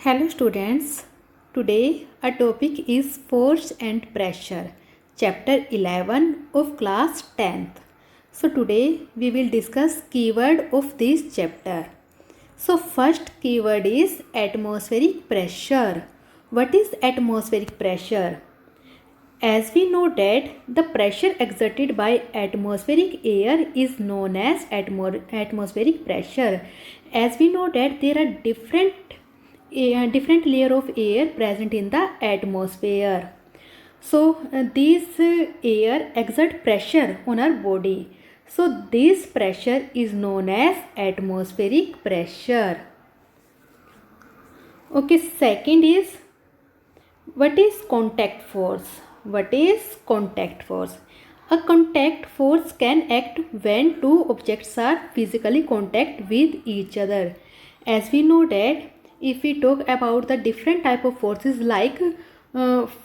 Hello students, today our topic is force and pressure, chapter 11 of class 10th. So today we will discuss keyword of this chapter. So first keyword is atmospheric pressure. What is atmospheric pressure? As we know that the pressure exerted by atmospheric air is known as atmospheric pressure. As we know that there are different layer of air present in the atmosphere. So these air exert pressure on our body. So this pressure is known as atmospheric pressure. Okay, second is, what is contact force? What is contact force? A contact force can act when two objects are physically contact with each other. As we know that if we talk about the different type of forces like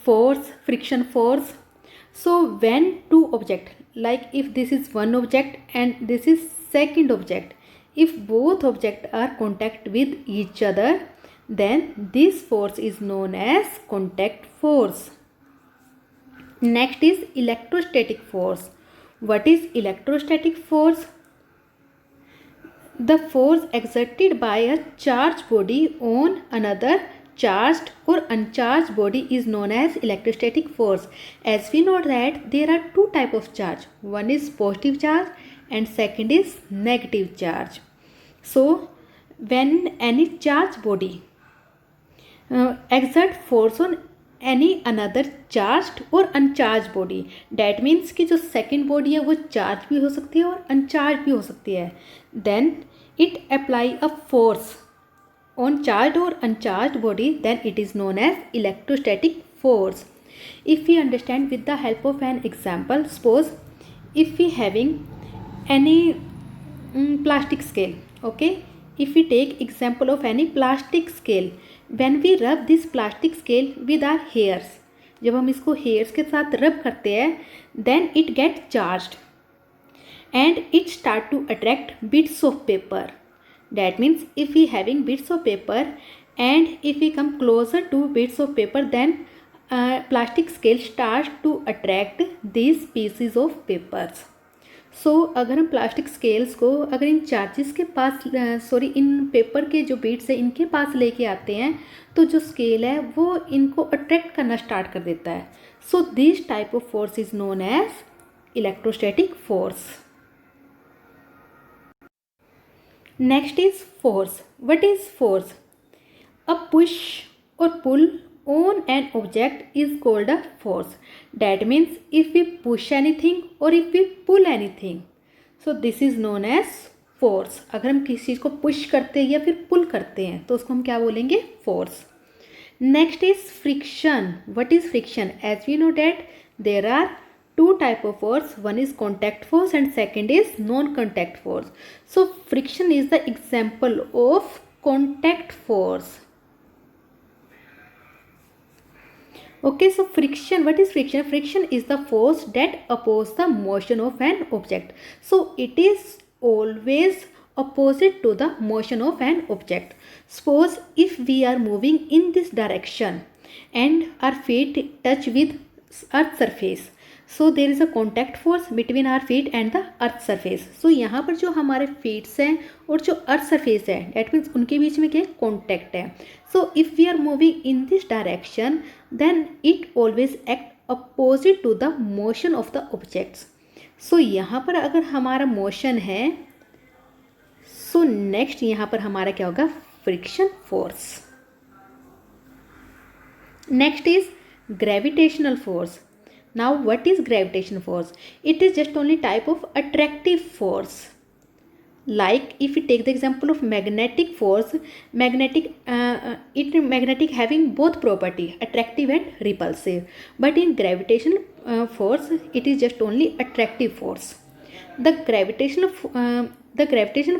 force, friction force. So when two object, like if this is one object and this is second object, if both objects are contact with each other, then this force is known as contact force. Next is electrostatic force. What is electrostatic force? The force exerted by a charged body on another charged or uncharged body is known as electrostatic force. As we know that there are two types of charge. One is positive charge and second is negative charge. So when any charged body exert force on any another charge और uncharge body, that means कि जो second body है वो charge भी हो सकती है और अनचार्ज भी हो सकती है, then it apply a force on charge और uncharge body, then it is known as electrostatic force. If we understand with the help of an example, suppose if we having any plastic scale, okay, if we take example of any plastic scale, when we rub this plastic scale with our hairs, जब हम इसको hairs के साथ rub करते हैं, then it get charged and it start to attract bits of paper. That means if we having bits of paper and if we come closer to bits of paper, then plastic scale starts to attract these pieces of papers. सो अगर हम plastic scales को अगर इन charges के पास इन paper के जो beats है इनके पास लेके आते हैं, तो जो स्केल है वो इनको अट्रैक्ट करना स्टार्ट कर देता है. So this type of force is known as electrostatic force. Next is force. What is force? A push or pull on an object is called a force. That means if we push anything or if we pull anything, so this is known as force. अगर हम किसी चीज़ को push करते हैं या फिर pull करते हैं तो उसको हम क्या बोलेंगे? force. Next is friction. What is friction? As we know that there are two type of force. One is contact force and second is non-contact force. So friction is the example of contact force. Okay, so friction, what is friction? Friction is the force that opposes the motion of an object. So it is always opposite to the motion of an object. Suppose if we are moving in this direction and our feet touch with earth surface, so there is a contact force between our feet and the earth surface. So यहाँ पर जो हमारे feet हैं और जो earth surface है, that means उनके बीच में क्या contact है. So if we are moving in this direction, then it always act opposite to the motion of the objects. So यहाँ पर अगर हमारा motion है, so next यहाँ पर हमारा क्या होगा? friction force. Next is gravitational force. Now what is gravitational force? It is just only type of attractive force. Like if we take the example of magnetic force, magnetic having both property, attractive and repulsive. But in gravitational force, it is just only attractive force. The gravitational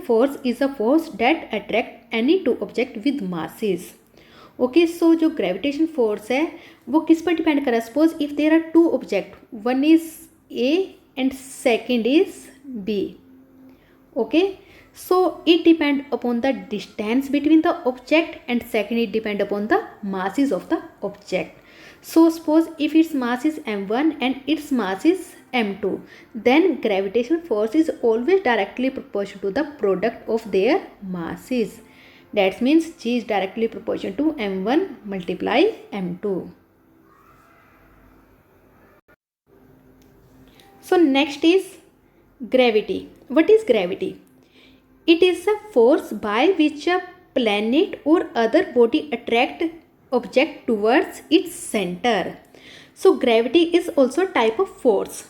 force is a force that attract any two object with masses. Okay, so जो gravitation force है वो किस पर depend कर रहा है? Suppose if there are two object, one is A and second is B. Okay, So it depend upon the distance between the object, and second it depend upon the masses of the object. So suppose if its mass is m1 and its mass is m2, then gravitational force is always directly proportional to the product of their masses. That means G is directly proportional to m1 multiply m2. So next is gravity. What is gravity? It is a force by which a planet or other body attract object towards its center. So gravity is also a type of force.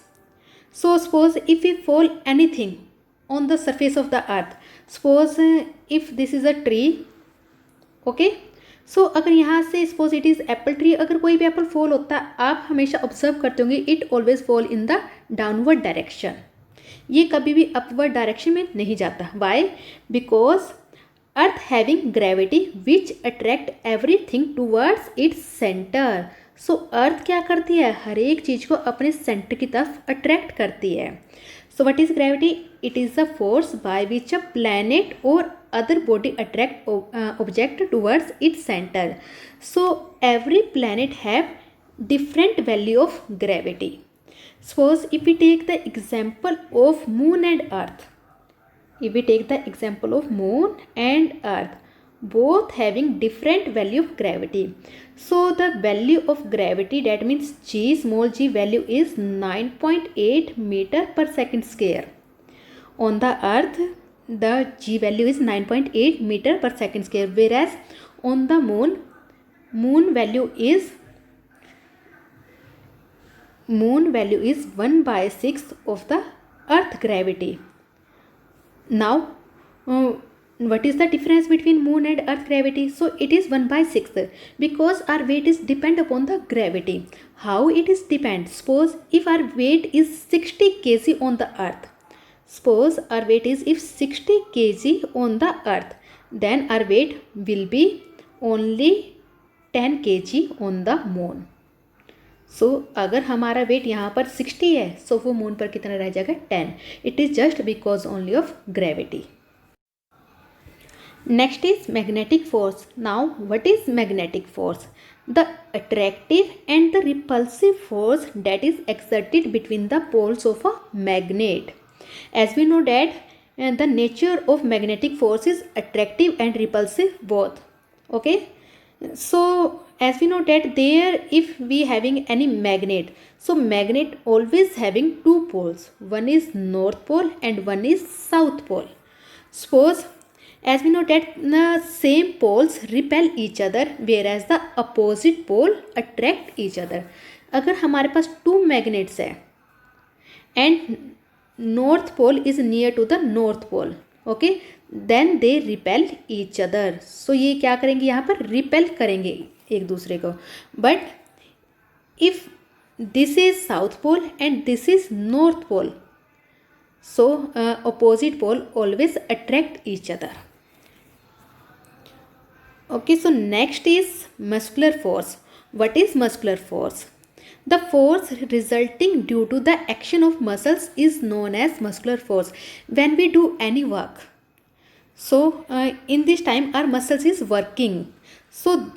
So suppose if we fall anything on the surface of the earth, suppose if this is a tree, okay, सो अगर यहाँ से suppose it is Apple tree, अगर कोई भी Apple fall होता है, आप हमेशा ऑब्जर्व करते होंगे it always fall in the downward direction. ये कभी भी अपवर्ड डायरेक्शन में नहीं जाता. Why? Because earth having gravity which attract everything towards its centre. So earth क्या करती है? हर एक चीज़ को अपने सेंटर की तरफ अट्रैक्ट करती है. So what is gravity? It is the force by which a planet or other body attract object towards its center. So every planet have different value of gravity. Suppose if we take the example of moon and earth, both having different value of gravity. So the value of gravity, that means g, small g value is 9.8 meter per second square. On the earth the g value is 9.8 meter per second square, whereas on the moon value is 1/6 of the earth gravity. Now what is the difference between moon and earth gravity? So it is 1/6 because our weight is depend upon the gravity. How it is depend? Suppose if our weight is 60 kg on the earth, suppose our weight is if 60 kg on the earth, then our weight will be only 10 kg on the moon. So अगर हमारा wait यहाँ पर 60 है, so वो moon पर कितना रह जाएगा? 10. It is just because only of gravity. Next is magnetic force. Now what is magnetic force? The attractive and the repulsive force that is exerted between the poles of a magnet. As we know that the nature of magnetic force is attractive and repulsive both. Okay, so as we know that there if we having any magnet, so magnet always having two poles, one is north pole and one is south pole. Suppose as we know that the same poles repel each other whereas the opposite pole attract each other. अगर हमारे पास two magnets है and north pole is near to the north pole, okay, then they repel each other. So ये क्या करेंगे? यहाँ पर repel करेंगे एक दूसरे को. But if this is south pole and this is north pole, so opposite pole always attract each other. Okay, so next is muscular force. What is muscular force? The force resulting due to the action of muscles is known as muscular force. When we do any work, so in this time our muscles is working, so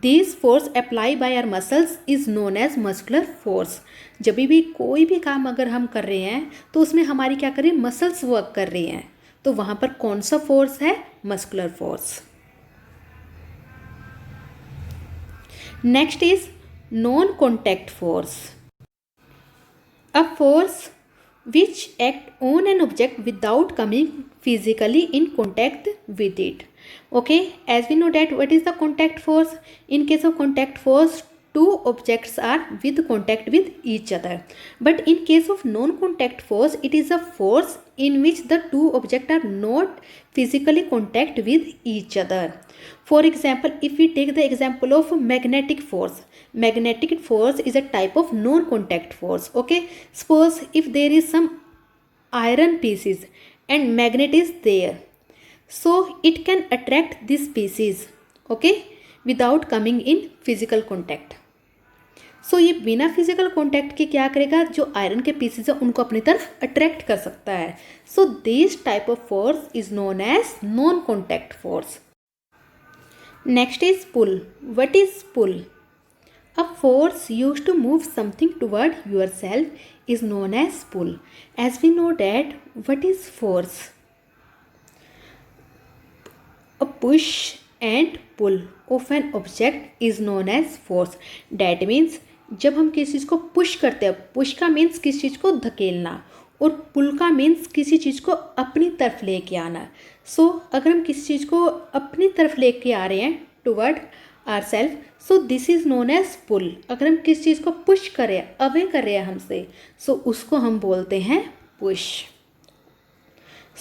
this force applied by our muscles is known as muscular force. जब भी कोई भी काम अगर हम कर रहे हैं तो उसमें हमारी क्या कर रही है? मसल्स वर्क कर रही हैं. तो वहाँ पर कौन सा फोर्स है? Muscular force. Next is non-contact force. A force which act on an object without coming physically in contact with it. Okay, as we know that what is the contact force? In case of contact force, two objects are with contact with each other. But in case of non-contact force, it is a force in which the two objects are not physically contact with each other. For example, if we take the example of magnetic force, magnetic force is a type of non-contact force. Okay, suppose if there is some iron pieces and magnet is there, so it can attract these pieces, okay, without coming in physical contact. सो ये बिना physical contact के क्या करेगा, जो iron के pieces है उनको अपनी तरफ अट्रैक्ट कर सकता है. So this type of force is known as non contact force. Next is pull. What is pull? A force used to move something toward yourself is known as pull. As we know that, what is force? A push and pull of an object is known as force. That means जब हम किसी चीज़ को push करते हैं, push का means किसी चीज़ को धकेलना और पुल का मीन्स किसी चीज़ को अपनी तरफ लेके आना. सो अगर हम किसी चीज़ को अपनी तरफ लेके आ रहे हैं toward ourself, so this is known as pull. अगर हम किस चीज़ को पुश कर रहे हैं, अवे कर रहे हैं हमसे, so उसको हम बोलते हैं push.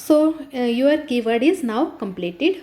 So your keyword is now completed.